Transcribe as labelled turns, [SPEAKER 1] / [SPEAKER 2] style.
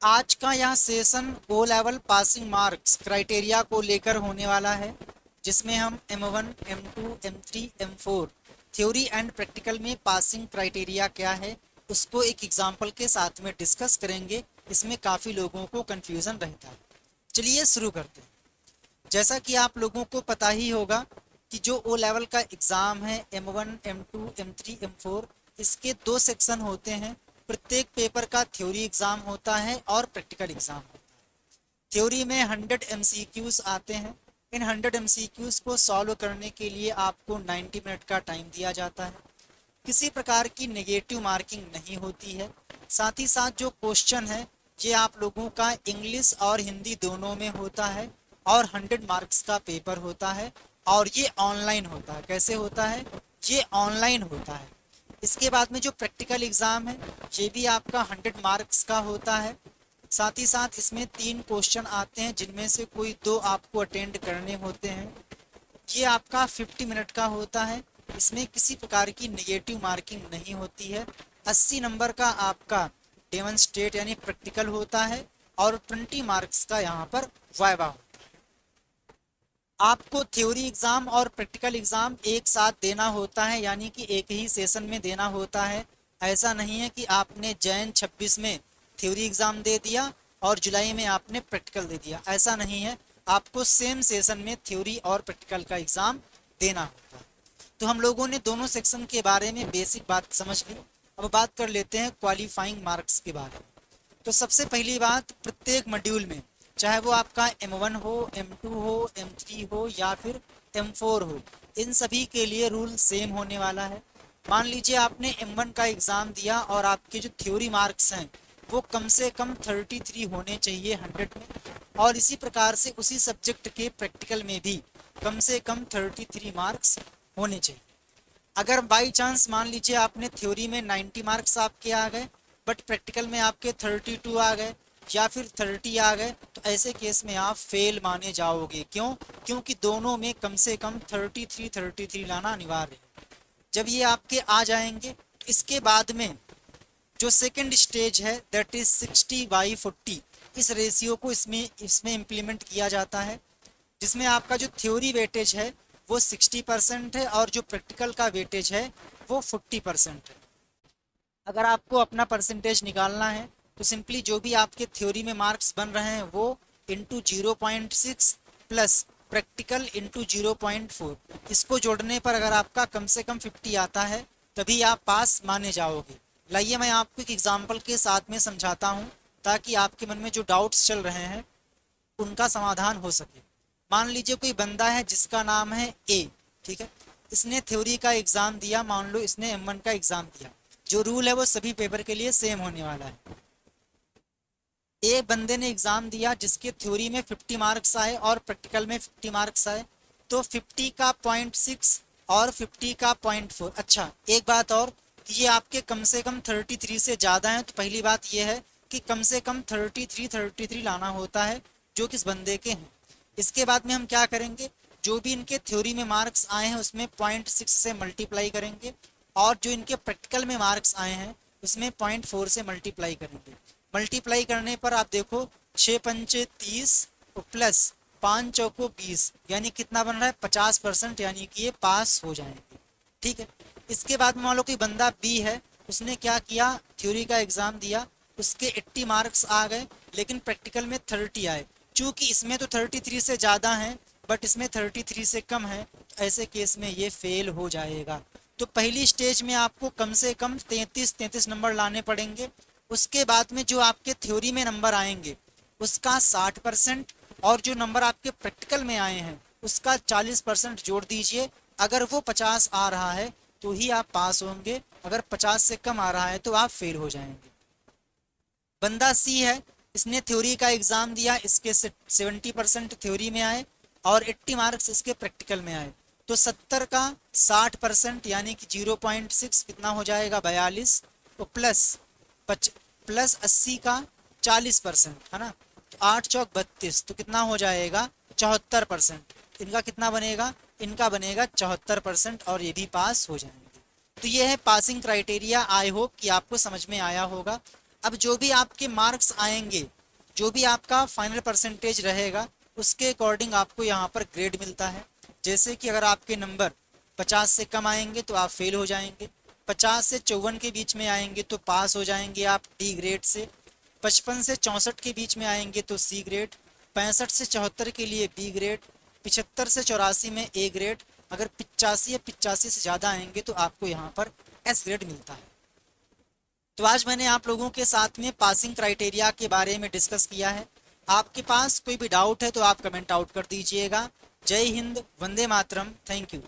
[SPEAKER 1] आज का यह session O level passing marks criteria को लेकर होने वाला है, जिसमें हम M1, M2, M3, M4 theory and practical में पासिंग क्राइटेरिया क्या है उसको एक एग्जाम्पल के साथ में डिस्कस करेंगे। इसमें काफ़ी लोगों को कन्फ्यूज़न रहता है। चलिए शुरू करते हैं। जैसा कि आप लोगों को पता ही होगा कि जो ओ लेवल का एग्ज़ाम है M1, M2, M3, M4, इसके दो सेक्शन होते हैं। प्रत्येक पेपर का थ्योरी एग्ज़ाम होता है और प्रैक्टिकल एग्ज़ाम होता है। थ्योरी में 100 MCQs आते हैं। इन 100 MCQs को सॉल्व करने के लिए आपको 90 मिनट का टाइम दिया जाता है। किसी प्रकार की नेगेटिव मार्किंग नहीं होती है। साथ ही साथ जो क्वेश्चन है ये आप लोगों का इंग्लिश और हिंदी दोनों में होता है और 100 मार्क्स का पेपर होता है और ये ऑनलाइन होता है। कैसे होता है? ये ऑनलाइन होता है। इसके बाद में जो प्रैक्टिकल एग्ज़ाम है ये भी आपका 100 मार्क्स का होता है। साथ ही साथ इसमें 3 क्वेश्चन आते हैं जिनमें से कोई 2 आपको अटेंड करने होते हैं। ये आपका 50 मिनट का होता है। इसमें किसी प्रकार की नेगेटिव मार्किंग नहीं होती है। 80 नंबर का आपका डेमोन्स्ट्रेट यानी प्रैक्टिकल होता है और 20 मार्क्स का यहाँ पर वाइवा होता है। आपको थ्योरी एग्ज़ाम और प्रैक्टिकल एग्ज़ाम एक साथ देना होता है, यानी कि एक ही सेशन में देना होता है। ऐसा नहीं है कि आपने जैन 26 में थ्योरी एग्ज़ाम दे दिया और जुलाई में आपने प्रैक्टिकल दे दिया, ऐसा नहीं है। आपको सेम सेशन में थ्योरी और प्रैक्टिकल का एग्ज़ाम देना होता है। तो हम लोगों ने दोनों सेक्शन के बारे में बेसिक बात समझ ली। अब बात कर लेते हैं क्वालिफाइंग मार्क्स के बारे में। तो सबसे पहली बात, प्रत्येक मॉड्यूल में चाहे वो आपका M1 हो, M2 हो, M3 हो या फिर M4 हो, इन सभी के लिए रूल सेम होने वाला है। मान लीजिए आपने M1 का एग्ज़ाम दिया और आपके जो थ्योरी मार्क्स हैं वो कम से कम 33 होने चाहिए 100 में, और इसी प्रकार से उसी सब्जेक्ट के प्रैक्टिकल में भी कम से कम 33 मार्क्स होने चाहिए। अगर बाई चांस मान लीजिए आपने थ्योरी में 90 मार्क्स आपके आ गए बट प्रैक्टिकल में आपके 32 आ गए या फिर 30 आ गए, तो ऐसे केस में आप फेल माने जाओगे। क्यों? क्योंकि दोनों में कम से कम 33 लाना अनिवार्य है। जब ये आपके आ जाएंगे तो इसके बाद में जो सेकंड स्टेज है दैट इज 60/40, इस रेशियो को इसमें इसमें इम्प्लीमेंट किया जाता है, जिसमें आपका जो थ्योरी वेटेज है वो 60% है और जो प्रैक्टिकल का वेटेज है वो 40% है। अगर आपको अपना परसेंटेज निकालना है तो सिंपली जो भी आपके थ्योरी में मार्क्स बन रहे हैं वो इंटू 0.6 प्लस प्रैक्टिकल इंटू 0.4, इसको जोड़ने पर अगर आपका कम से कम 50 आता है तभी आप पास माने जाओगे। लाइए मैं आपको एक एग्जाम्पल के साथ में समझाता हूँ ताकि आपके मन में जो डाउट्स चल रहे हैं उनका समाधान हो सके। मान लीजिए कोई बंदा है जिसका नाम है ए, ठीक है। इसने थ्योरी का एग्ज़ाम दिया, मान लो इसने M1 का एग्ज़ाम दिया। जो रूल है वो सभी पेपर के लिए सेम होने वाला है। एक बंदे ने एग्ज़ाम दिया जिसके थ्योरी में 50 मार्क्स आए और प्रैक्टिकल में 50 मार्क्स आए, तो 50 का 0.6 और 50 का 0.4। अच्छा, एक बात और, ये आपके कम से कम 33 से ज़्यादा हैं, तो पहली बात ये है कि कम से कम 33 लाना होता है जो किस बंदे के हैं। इसके बाद में हम क्या करेंगे, जो भी इनके थ्योरी में मार्क्स आए हैं उसमें 0.6 से मल्टीप्लाई करेंगे और जो इनके प्रैक्टिकल में मार्क्स आए हैं उसमें 0.4 से मल्टीप्लाई करेंगे। मल्टीप्लाई करने पर आप देखो 6 पंचे 30 प्लस 5 चौको 20, यानी कितना बन रहा है 50%, यानी कि ये पास हो जाएंगे। ठीक है। इसके बाद मान लो कोई बंदा बी है, उसने क्या किया, थ्योरी का एग्ज़ाम दिया, उसके 80 मार्क्स आ गए लेकिन प्रैक्टिकल में 30 आए। चूँकि इसमें तो 33 से ज़्यादा हैं बट इसमें 33 से कम है, तो ऐसे केस में ये फेल हो जाएगा। तो पहली स्टेज में आपको कम से कम 33 नंबर लाने पड़ेंगे। उसके बाद में जो आपके थ्योरी में नंबर आएंगे उसका 60% और जो नंबर आपके प्रैक्टिकल में आए हैं उसका 40% जोड़ दीजिए। अगर वो 50 आ रहा है तो ही आप पास होंगे, अगर 50 से कम आ रहा है तो आप फेल हो जाएंगे। बंदा सी है, इसने थ्योरी का एग्ज़ाम दिया, इसके 70% थ्योरी में आए और 80 मार्क्स इसके प्रैक्टिकल में आए, तो 70 का 60% यानी कि 0.6 कितना हो जाएगा 42, तो प्लस 80 का 40%, है ना, तो 8 चौक 32, तो कितना हो जाएगा 74%। इनका कितना बनेगा, इनका बनेगा 74% और ये भी पास हो जाएंगे। तो ये है पासिंग क्राइटेरिया। आई होप कि आपको समझ में आया होगा। अब जो भी आपके मार्क्स आएंगे जो भी आपका फाइनल परसेंटेज रहेगा उसके अकॉर्डिंग आपको यहाँ पर ग्रेड मिलता है। जैसे कि अगर आपके नंबर 50 से कम आएंगे तो आप फेल हो जाएंगे, 50 से 54 के बीच में आएंगे तो पास हो जाएंगे आप डी ग्रेड से, 55 से 64 के बीच में आएंगे तो सी ग्रेड, 65 से 74 के लिए बी ग्रेड, 75 से 84 में ए ग्रेड, अगर 85 या 85 से ज़्यादा आएंगे तो आपको यहाँ पर एस ग्रेड मिलता है। तो आज मैंने आप लोगों के साथ में पासिंग क्राइटेरिया के बारे में डिस्कस किया है। आपके पास कोई भी डाउट है तो आप कमेंट आउट कर दीजिएगा। जय हिंद, वंदे मातरम, थैंक यू।